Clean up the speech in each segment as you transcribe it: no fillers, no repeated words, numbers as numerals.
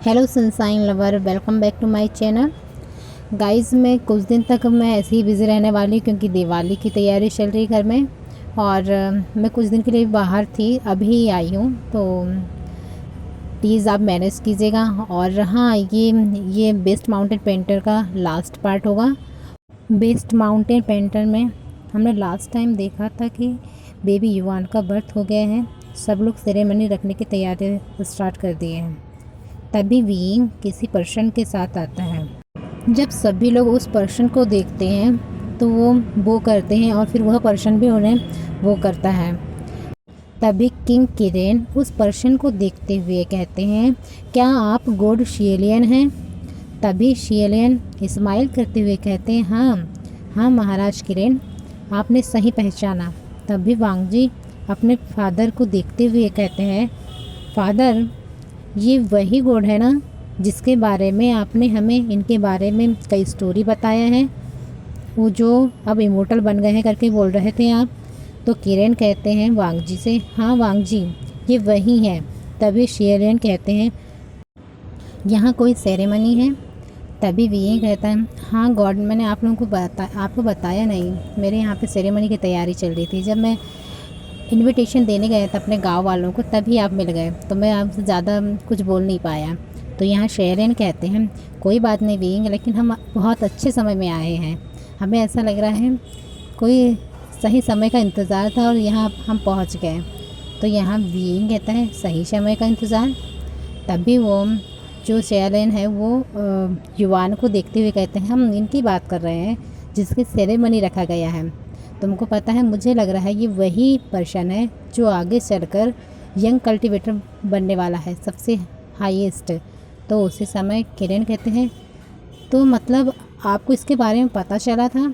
Hello sunshine lover, welcome back to my channel. Guys, मैं कुछ दिन तक मैं ऐसे ही बिज़ी रहने वाली क्योंकि दिवाली की तैयारी चल रही घर में। और मैं कुछ दिन के लिए बाहर थी, अभी आई हूँ, तो प्लीज़ आप मैनेज कीजिएगा। और हाँ, ये बेस्ट माउंटेन पेंटर का लास्ट पार्ट होगा। बेस्ट माउंटेन पेंटर में हमने लास्ट टाइम देखा था कि बेबी युवान का बर्थ हो गया है। सब लोग सेरेमनी रखने की तैयारी स्टार्ट कर दिए हैं। तभी वीइंग किसी पर्सन के साथ आता है। जब सभी लोग उस पर्सन को देखते हैं तो वो करते हैं और फिर वह पर्सन भी उन्हें वो करता है। तभी किंग किरेन उस पर्सन को देखते हुए कहते हैं, क्या आप गॉड शिएलियन हैं? तभी शिएलियन स्माइल करते हुए कहते हैं, हाँ हाँ महाराज किरेन, आपने सही पहचाना। तभी वांगजी अपने फादर को देखते हुए कहते हैं, फादर, ये वही गॉड है ना जिसके बारे में आपने हमें इनके बारे में कई स्टोरी बताया है, वो जो अब इमोर्टल बन गए हैं करके बोल रहे थे आप। तो किरण कहते हैं वांगजी से, हाँ वांगजी, ये वही है। तभी शेरियन कहते हैं, यहाँ कोई सेरेमनी है? तभी वी कहता है, हाँ गॉड, मैंने आप लोगों को आपको बताया नहीं, मेरे यहाँ पे सेरेमनी की तैयारी चल रही थी। जब मैं इनविटेशन देने गए थे अपने गांव वालों को, तभी आप मिल गए, तो मैं आपसे ज़्यादा कुछ बोल नहीं पाया। तो यहाँ शेरियन कहते हैं, कोई बात नहीं वीइंग, लेकिन हम बहुत अच्छे समय में आए हैं। हमें ऐसा लग रहा है कोई सही समय का इंतज़ार था और यहाँ हम पहुँच गए। तो यहाँ वीइंग कहता है, सही समय का इंतज़ार? तभी वो जो शेरियन है वो युवान को देखते हुए कहते हैं, हम इनकी बात कर रहे हैं जिसकी सेरेमनी रखा गया है। तुमको पता है, मुझे लग रहा है ये वही पर्सन है जो आगे चलकर यंग कल्टीवेटर बनने वाला है, सबसे हाईएस्ट। तो उसी समय किरण कहते हैं, तो मतलब आपको इसके बारे में पता चला था?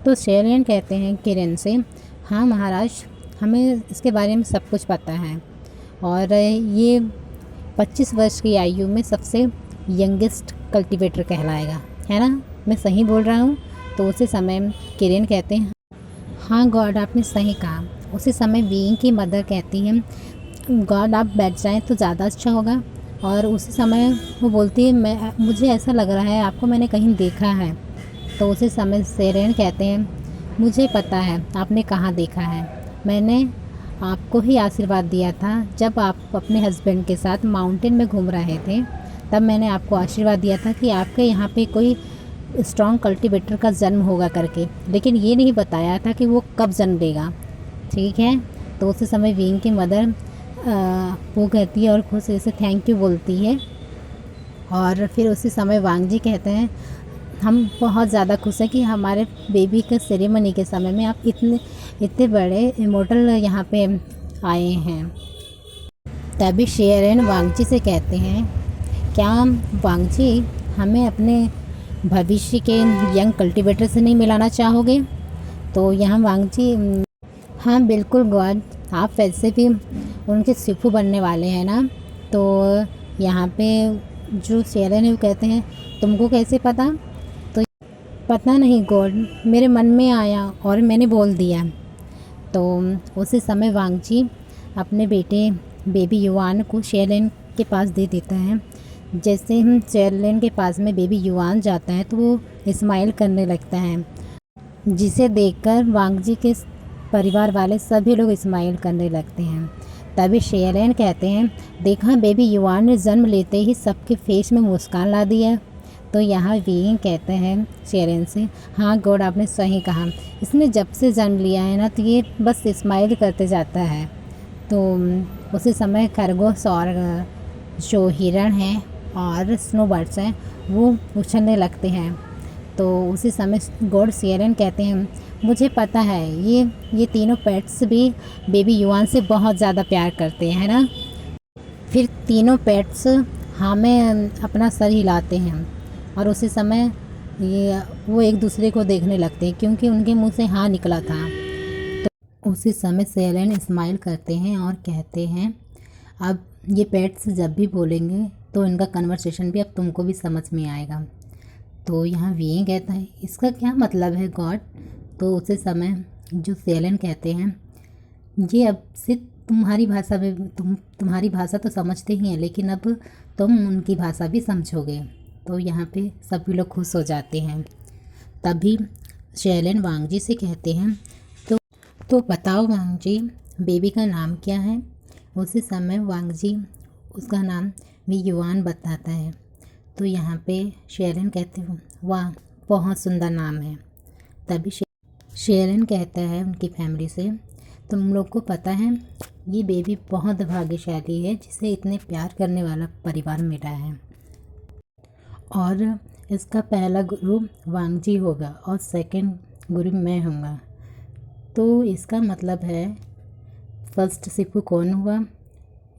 तो शेरियन कहते हैं किरण से, हाँ महाराज, हमें इसके बारे में सब कुछ पता है। और ये 25 वर्ष की आयु में सबसे यंगेस्ट कल्टीवेटर कहलाएगा, है ना? मैं सही बोल रहा हूँ? तो उसी समय किरण कहते हैं, हाँ गॉड, आपने सही कहा। उसी समय बीइंग की मदर कहती है, गॉड आप बैठ जाएं तो ज़्यादा अच्छा होगा। और उसी समय वो बोलती है, मुझे ऐसा लग रहा है आपको मैंने कहीं देखा है। तो उसी समय सेरेन कहते हैं, मुझे पता है आपने कहाँ देखा है। मैंने आपको ही आशीर्वाद दिया था जब आप अपने हस्बैंड के साथ माउंटेन में घूम रहे थे। तब मैंने आपको आशीर्वाद दिया था कि आपके यहाँ पे कोई स्ट्रॉन्ग कल्टीवेटर का जन्म होगा करके, लेकिन ये नहीं बताया था कि वो कब जन्म लेगा। ठीक है? तो उसी समय विंग की मदर वो कहती है और खुश से थैंक यू बोलती है। और फिर उसी समय वांगजी कहते हैं, हम बहुत ज़्यादा खुश हैं कि हमारे बेबी के सेरेमनी के समय में आप इतने बड़े इमोर्टल यहाँ पे आए हैं। तभी शेरन वांगजी से कहते हैं, क्या वांगजी हमें अपने भविष्य के यंग कल्टीवेटर से नहीं मिलाना चाहोगे? तो यहाँ वांगजी, हाँ बिल्कुल गॉड, आप वैसे भी उनके सिफू बनने वाले हैं ना। तो यहाँ पे जो शेरन है वो कहते हैं, तुमको कैसे पता? तो पता नहीं गॉड, मेरे मन में आया और मैंने बोल दिया। तो उसी समय वांगजी अपने बेटे बेबी युवान को शेरन के पास दे देता है। जैसे हम शेरन के पास में बेबी युवान जाता है तो वो स्माइल करने लगता है, जिसे देखकर वांगजी के परिवार वाले सभी लोग स्माइल करने लगते हैं। तभी शेरन कहते हैं, देखा बेबी युवान ने जन्म लेते ही सबके फेस में मुस्कान ला दिया। तो यहाँ वीइंग कहते हैं शेरन से, हाँ गॉड, आपने सही कहा, इसने जब से जन्म लिया है ना तो ये बस स्माइल करते जाता है। तो उसी समय खरगोश और जो हिरण हैं और स्नोबर्ड्स हैं वो उछलने लगते हैं। तो उसी समय गॉड शेरन कहते हैं, मुझे पता है ये तीनों पेट्स भी बेबी युवान से बहुत ज़्यादा प्यार करते हैं ना। फिर तीनों पेट्स हमें अपना सर हिलाते हैं और उसी समय वो एक दूसरे को देखने लगते हैं क्योंकि उनके मुंह से हाँ निकला था। तो उसी समय शेरन स्माइल करते हैं और कहते हैं, अब ये पेट्स जब भी बोलेंगे तो इनका कन्वर्सेशन भी अब तुमको भी समझ में आएगा। तो यहाँ वी कहता है, इसका क्या मतलब है गॉड? तो उसी समय जो शेरन कहते हैं, ये अब से तुम्हारी भाषा में तुम्हारी भाषा तो समझते ही हैं, लेकिन अब तुम उनकी भाषा भी समझोगे। तो यहाँ पे सभी लोग खुश हो जाते हैं। तभी शैलेन वांगजी से कहते हैं, तो बताओ वांगजी, बेबी का नाम क्या है। उसी समय वांगजी उसका नाम वी युआन बताता है। तो यहाँ पे शैलेन कहते हैं, वाह बहुत सुंदर नाम है। तभी शैलेन कहता है उनकी फैमिली से, तुम लोग को पता है ये बेबी बहुत भाग्यशाली है जिसे इतने प्यार करने वाला परिवार मिला है, और इसका पहला गुरु वांगजी होगा और सेकंड गुरु मैं हूँगा। तो इसका मतलब है फर्स्ट शिपू कौन हुआ,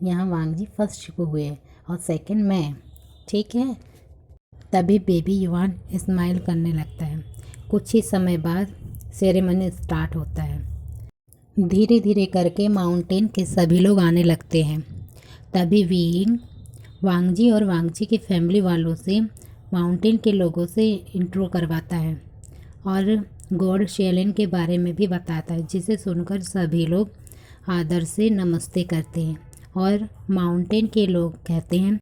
यहाँ वांगजी फर्स्ट शिपू हुए और सेकंड मैं, ठीक है। तभी बेबी युआन स्माइल करने लगता है। कुछ ही समय बाद सेरेमनी स्टार्ट होता है। धीरे धीरे करके माउंटेन के सभी लोग आने लगते हैं। तभी वीइंग वांगजी और वांगजी की फैमिली वालों से माउंटेन के लोगों से इंट्रो करवाता है और गॉड शैलेन के बारे में भी बताता है, जिसे सुनकर सभी लोग आदर से नमस्ते करते हैं। और माउंटेन के लोग कहते हैं,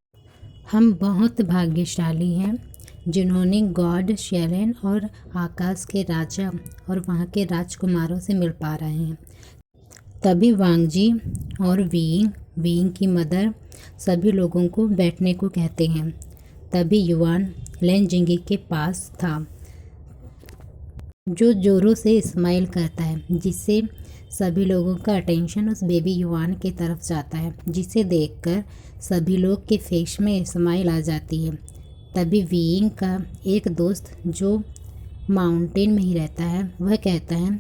हम बहुत भाग्यशाली हैं जिन्होंने गॉड शैलेन और आकाश के राजा और वहाँ के राजकुमारों से मिल पा रहे हैं। तभी वांगजी और वीइंग की मदर सभी लोगों को बैठने को कहते हैं। तभी युआन लेनजिंगी के पास था, जो जोरों से स्माइल करता है, जिससे सभी लोगों का अटेंशन उस बेबी युआन की तरफ जाता है, जिसे देखकर सभी लोग के फेस में स्माइल आ जाती है। तभी वीइंग का एक दोस्त जो माउंटेन में ही रहता है वह कहता है,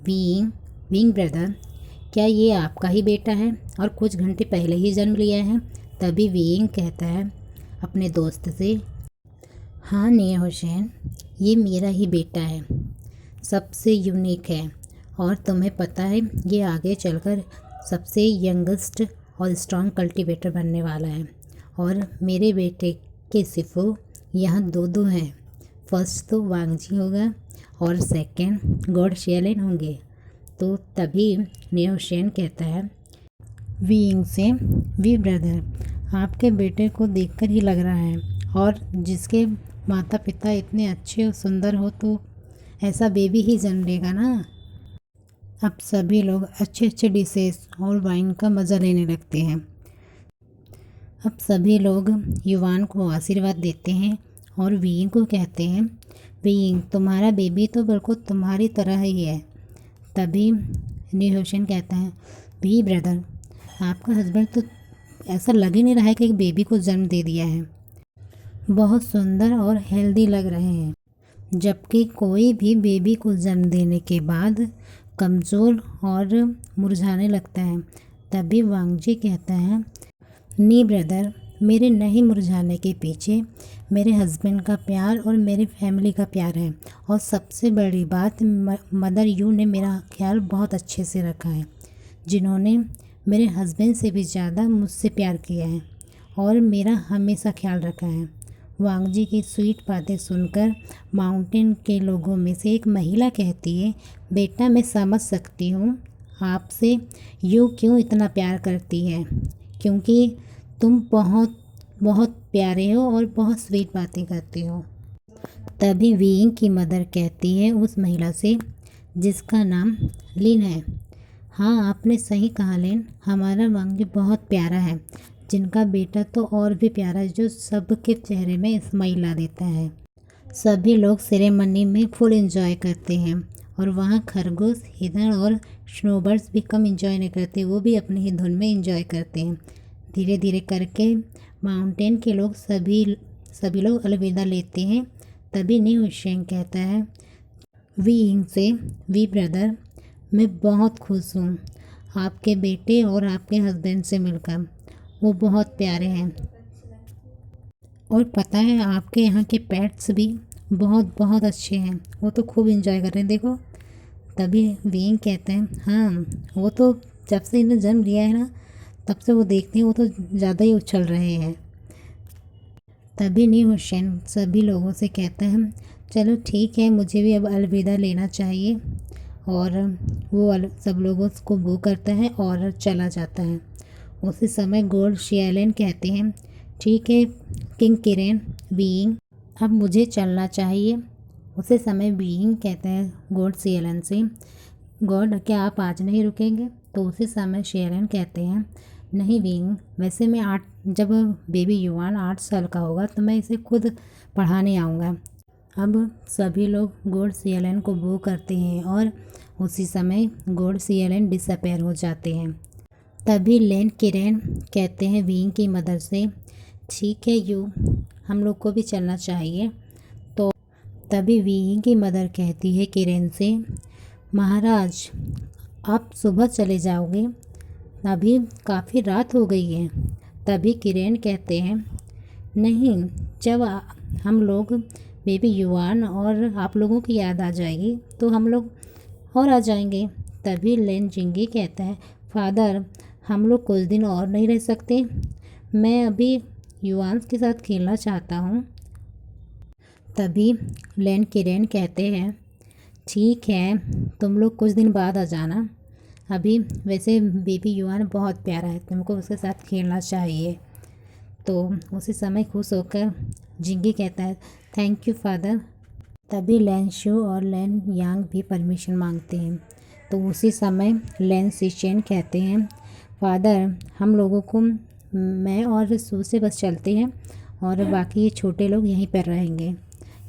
वीइंग ब्रदर, क्या ये आपका ही बेटा है और कुछ घंटे पहले ही जन्म लिया है। तभी वीइंग कहता है अपने दोस्त से, हाँ निया हुसैन, ये मेरा ही बेटा है, सबसे यूनिक है, और तुम्हें पता है ये आगे चलकर सबसे यंगेस्ट और स्ट्रॉन्ग कल्टीवेटर बनने वाला है। और मेरे बेटे के सिफो यहाँ दो हैं, फर्स्ट तो वांगजी होगा और सेकंड गॉड शैलेन होंगे। तो तभी निया हुसैन कहता है वीइंग से, वी ब्रदर, आपके बेटे को देखकर ही लग रहा है, और जिसके माता पिता इतने अच्छे और सुंदर हो तो ऐसा बेबी ही जन्म लेगा ना। अब सभी लोग अच्छे अच्छे डिशेस और वाइन का मज़ा लेने लगते हैं। अब सभी लोग युआन को आशीर्वाद देते हैं और वीइंग को कहते हैं, वीइंग, तुम्हारा बेबी तो बिल्कुल तुम्हारी तरह ही है। तभी निया हुसैन कहता है, वी ब्रदर, आपका हस्बैंड तो ऐसा लग ही नहीं रहा है कि एक बेबी को जन्म दे दिया है, बहुत सुंदर और हेल्दी लग रहे हैं, जबकि कोई भी बेबी को जन्म देने के बाद कमज़ोर और मुरझाने लगता है। तभी वांगजी कहता है, नी ब्रदर, मेरे नहीं मुरझाने के पीछे मेरे हस्बैंड का प्यार और मेरी फैमिली का प्यार है, और सबसे बड़ी बात मदर यू ने मेरा ख्याल बहुत अच्छे से रखा है, जिन्होंने मेरे हस्बैंड से भी ज़्यादा मुझसे प्यार किया है और मेरा हमेशा ख्याल रखा है। वांगजी की स्वीट बातें सुनकर माउंटेन के लोगों में से एक महिला कहती है, बेटा, मैं समझ सकती हूँ आपसे यू क्यों इतना प्यार करती है, क्योंकि तुम बहुत बहुत प्यारे हो और बहुत स्वीट बातें करती हो। तभी वीइंग की मदर कहती है उस महिला से, जिसका नाम लिन है, हाँ आपने सही कहा लिन, हमारा वांगजी बहुत प्यारा है, जिनका बेटा तो और भी प्यारा है, जो सबके चेहरे में स्माइल ला देता है। सभी लोग सेरेमनी में फुल एंजॉय करते हैं, और वहाँ खरगोश, हिरण और स्नोबर्ड्स भी कम एंजॉय नहीं करते, वो भी अपनी ही धुन में एंजॉय करते हैं। धीरे धीरे करके माउंटेन के लोग सभी लोग अलविदा लेते हैं। तभी निया हुसैन कहता है वीइंग से, वी ब्रदर, मैं बहुत खुश हूँ आपके बेटे और आपके हस्बैंड से मिलकर, वो बहुत प्यारे हैं, और पता है आपके यहाँ के पेट्स भी बहुत बहुत अच्छे हैं, वो तो खूब एंजॉय कर रहे हैं, देखो। तभी वीइंग कहते हैं, हाँ वो तो जब से इन्हें जन्म लिया है ना, तब से वो देखते हैं वो तो ज़्यादा ही उछल रहे हैं। तभी निया हुसैन सभी लोगों से कहता है, चलो ठीक है, मुझे भी अब अलविदा लेना चाहिए, और वो सब लोगों को वो करता है और चला जाता है। उसी समय गॉड शैलेन कहते हैं, ठीक है किंग किरेन बीइंग, अब मुझे चलना चाहिए। उसी समय बीइंग कहते हैं गॉड शेयरन से, गॉड क्या आप आज नहीं रुकेंगे? तो उसी समय शेयरन कहते हैं नहीं बीइंग, वैसे मैं जब बेबी युवान 8 साल का होगा तो मैं इसे खुद पढ़ाने आऊँगा। अब सभी लोग गॉड शेयरन को बो करते हैं और उसी समय गॉड शेयरन डिसअपेयर हो जाते हैं। तभी लेन किरेन कहते हैं बीइंग की मदर से ठीक है हम लोग को भी चलना चाहिए। तो तभी बीइंग की मदर कहती है किरेन से महाराज आप सुबह चले जाओगे, अभी काफ़ी रात हो गई है। तभी किरेन कहते हैं नहीं, जब हम लोग बेबी युवान और आप लोगों की याद आ जाएगी तो हम लोग और आ जाएंगे। तभी लेन जिंगी कहता है फादर हम लोग कुछ दिन और नहीं रह सकते, मैं अभी युवान के साथ खेलना चाहता हूँ। तभी लेन किरेन कहते हैं ठीक है तुम लोग कुछ दिन बाद आ जाना, अभी वैसे बेबी युवान बहुत प्यारा है, तुमको उसके साथ खेलना चाहिए। तो उसी समय खुश होकर जिंगी कहता है थैंक यू फादर। तभी लेन शू और लेन यांग भी परमिशन मांगते हैं। तो उसी समय लेन सिचेन कहते हैं फादर हम लोगों को मैं और सू से बस चलते हैं और बाकी ये छोटे लोग यहीं पर रहेंगे,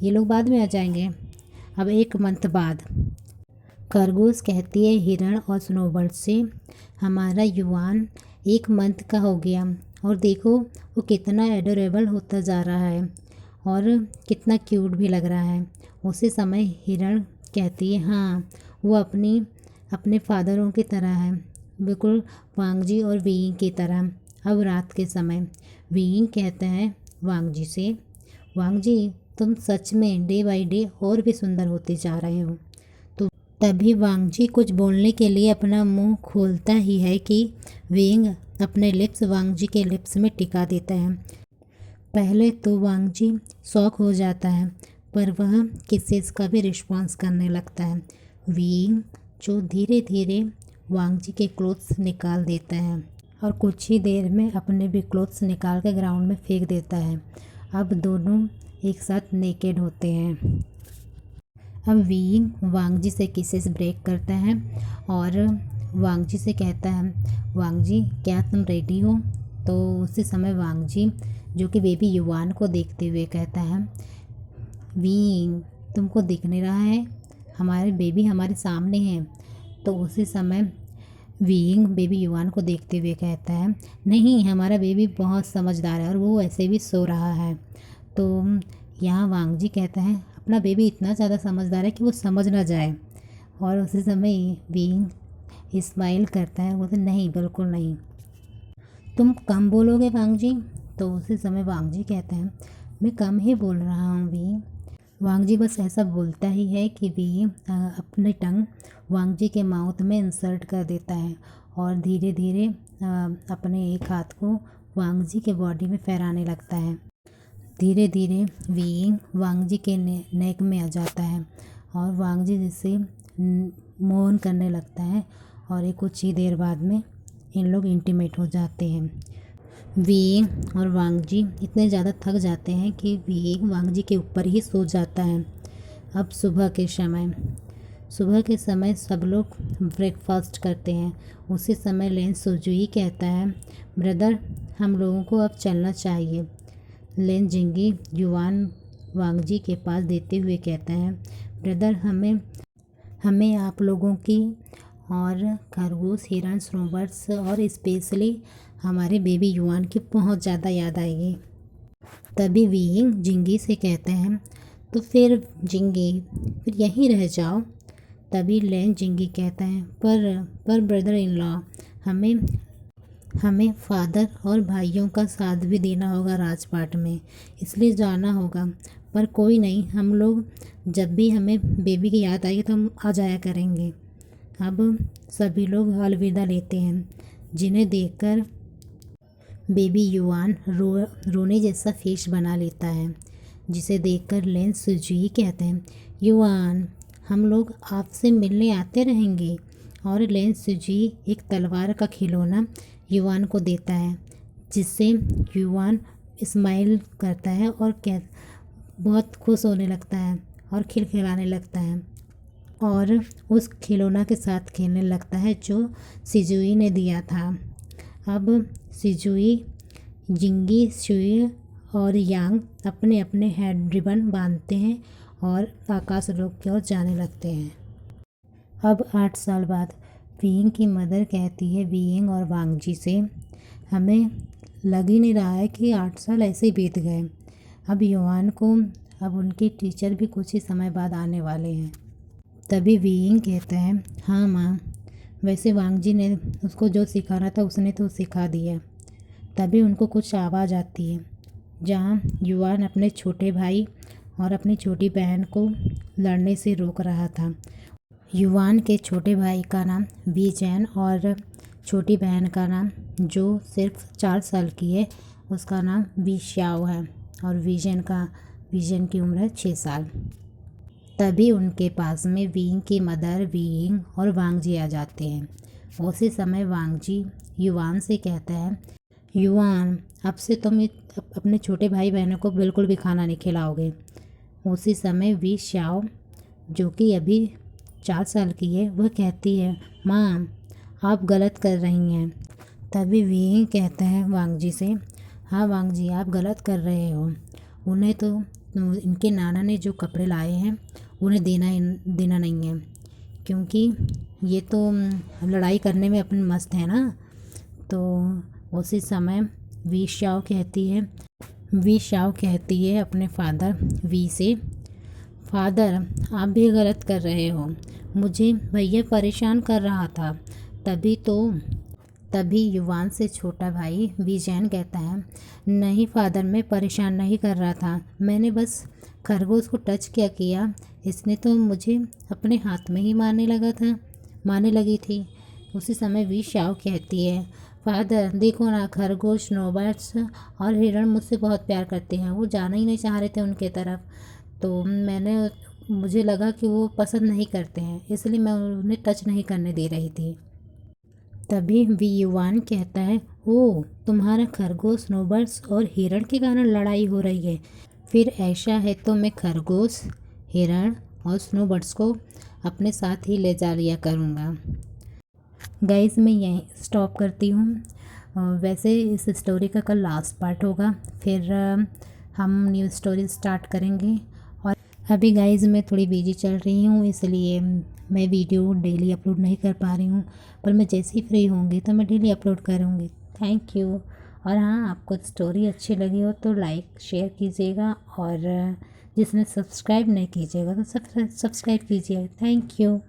ये लोग बाद में आ जाएंगे। अब 1 मंथ बाद खरगोश कहती है हिरण और स्नोबर्ड से हमारा युवान 1 मंथ का हो गया और देखो वो कितना एडोरेबल होता जा रहा है और कितना क्यूट भी लग रहा है। उसी समय हिरण कहती है हाँ वो अपने फादरों की तरह है, बिल्कुल वांगजी और बीइंग की तरह। अब रात के समय बीइंग कहता है वांगजी से वांगजी तुम सच में डे बाय डे और भी सुंदर होते जा रहे हो। तो तभी वांगजी कुछ बोलने के लिए अपना मुंह खोलता ही है कि बीइंग अपने लिप्स वांगजी के लिप्स में टिका देता है। पहले तो वांगजी शॉक हो जाता है पर वह किसेस का भी रिस्पॉन्स करने लगता है। बीइंग जो धीरे धीरे वांगजी के क्लोथ्स निकाल देता है और कुछ ही देर में अपने भी क्लोथ्स निकाल के ग्राउंड में फेंक देता है। अब दोनों एक साथ नेकेड होते हैं। अब बीइंग वांगजी से किसेस ब्रेक करता है और वांगजी से कहता है वांगजी क्या तुम रेडी हो? तो उसी समय वांगजी जो कि बेबी युवान को देखते हुए कहता है बीइंग तुमको दिख नहीं रहा है, हमारे बेबी हमारे सामने हैं। तो उसी समय बीइंग बेबी युवान को देखते हुए कहता है नहीं हमारा बेबी बहुत समझदार है और वो ऐसे भी सो रहा है। तो यहाँ वांगजी कहता है अपना बेबी इतना ज़्यादा समझदार है कि वो समझ ना जाए। और उसी समय बीइंग स्माइल करता है, बोलते नहीं बिल्कुल नहीं, तुम कम बोलोगे वांगजी? तो उसी समय वांगजी कहते हैं मैं कम ही बोल रहा हूँ बीइंग। वांगजी बस ऐसा बोलता ही है कि बीइंग अपने टंग वांगजी के माउथ में इंसर्ट कर देता है और धीरे धीरे अपने एक हाथ को वांगजी के बॉडी में फहराने लगता है। धीरे धीरे बीइंग वांगजी के नेक में आ जाता है और वांगजी जिससे मोहन करने लगता है और एक कुछ ही देर बाद में इन लोग इंटीमेट हो जाते हैं। बीइंग और वांगजी इतने ज़्यादा थक जाते हैं कि बीइंग वांगजी के ऊपर ही सो जाता है। अब सुबह के समय सब लोग ब्रेकफास्ट करते हैं। उसी समय लेन सुजुई कहता है ब्रदर हम लोगों को अब चलना चाहिए। लेन जिंगी युवान वांगजी के पास देते हुए कहता है ब्रदर हमें आप लोगों की और खरगोश हिरण स्नोबर्ड्स और स्पेशली हमारे बेबी युवान की बहुत ज़्यादा याद आएगी। तभी बीइंग जिंगी से कहते हैं तो फिर जिंगी फिर यहीं रह जाओ। तभी लेन जिंगी कहता है पर ब्रदर इन लॉ हमें फादर और भाइयों का साथ भी देना होगा राजपाट में, इसलिए जाना होगा। पर कोई नहीं, हम लोग जब भी हमें बेबी की याद आएगी तो हम आ जाया करेंगे। अब सभी लोग अलविदा लेते हैं, जिन्हें देखकर बेबी युवान रोने जैसा फेस बना लेता है, जिसे देखकर लेन सुजुई कहते हैं युवान हम लोग आपसे मिलने आते रहेंगे। और लेन सुजुई एक तलवार का खिलौना युवान को देता है, जिससे युवान स्माइल करता है और बहुत खुश होने लगता है और खिलखिलाने लगता है और उस खिलौना के साथ खेलने लगता है जो सिजुई ने दिया था। अब सिजुई, जिंगी, शुई और यांग अपने अपने हेड रिबन बांधते हैं और आकाश लोक की ओर जाने लगते हैं। अब 8 साल बाद वीइंग की मदर कहती है वीइंग और वांगजी से, हमें लग ही नहीं रहा है कि 8 साल ऐसे ही बीत गए। अब युवान को अब उनके टीचर भी कुछ ही समय बाद आने वाले हैं। तभी वीइंग कहते हैं, हाँ माँ, वैसे वांगजी ने उसको जो सिखाना था उसने तो सिखा दिया। तभी उनको कुछ आवाज़ आती है जहाँ युवान अपने छोटे भाई और अपनी छोटी बहन को लड़ने से रोक रहा था। युवान के छोटे भाई का नाम वी जैन और छोटी बहन का नाम, जो सिर्फ 4 साल की है, उसका नाम वी श्याओ है और वीजन की उम्र है 6 साल। तभी उनके पास में वीइंग की मदर वीइंग और वांगजी आ जाते हैं। उसी समय वांगजी युवान से कहता है, युवान, अब से तुम अपने छोटे भाई बहनों को बिल्कुल भी खाना नहीं खिलाओगे। उसी समय वी श्याओ, जो कि अभी 4 साल की है, वह कहती है, माँ, आप गलत कर रही हैं। तभी वीइंग कहते हैं वांगजी से, हाँ वांगजी, आप गलत कर रहे हो। उन्हें तो इनके नाना ने जो कपड़े लाए हैं उन्हें देना नहीं है, क्योंकि ये तो लड़ाई करने में अपन मस्त है ना। तो उसी समय वी शाओ कहती है अपने फादर वी से, फादर, आप भी गलत कर रहे हो, मुझे भैया परेशान कर रहा था। तभी युवान से छोटा भाई वीजैन कहता है, नहीं फादर, मैं परेशान नहीं कर रहा था, मैंने बस खरगोश को टच किया, इसने तो मुझे अपने हाथ में ही मारने लगी थी। उसी समय वी शाओ कहती है, फादर देखो ना, खरगोश, स्नोबर्ड्स और हिरण मुझसे बहुत प्यार करते हैं, वो जाना ही नहीं चाह रहे थे उनके तरफ, तो मुझे लगा कि वो पसंद नहीं करते हैं, इसलिए मैं उन्हें टच नहीं करने दे रही थी। तभी वी युवान कहता है, ओह, तुम्हारा खरगोश, स्नोबर्ड्स और हिरण के कारण लड़ाई हो रही है, फिर ऐसा है तो मैं खरगोश, हिरण और स्नोबर्ड्स को अपने साथ ही ले जा लिया करूँगा। गाइस, मैं यहीं स्टॉप करती हूँ। वैसे इस स्टोरी का कल लास्ट पार्ट होगा, फिर हम न्यू स्टोरी स्टार्ट करेंगे। और अभी गाइस मैं थोड़ी बिजी चल रही हूँ, इसलिए मैं वीडियो डेली अपलोड नहीं कर पा रही हूँ, पर मैं जैसे ही फ्री होंगी तो मैं डेली अपलोड करूँगी। Thank you. और हाँ, आपको स्टोरी अच्छी लगी हो तो लाइक शेयर कीजिएगा, और जिसने सब्सक्राइब नहीं कीजिएगा तो सब्सक्राइब कीजिएगा। Thank you.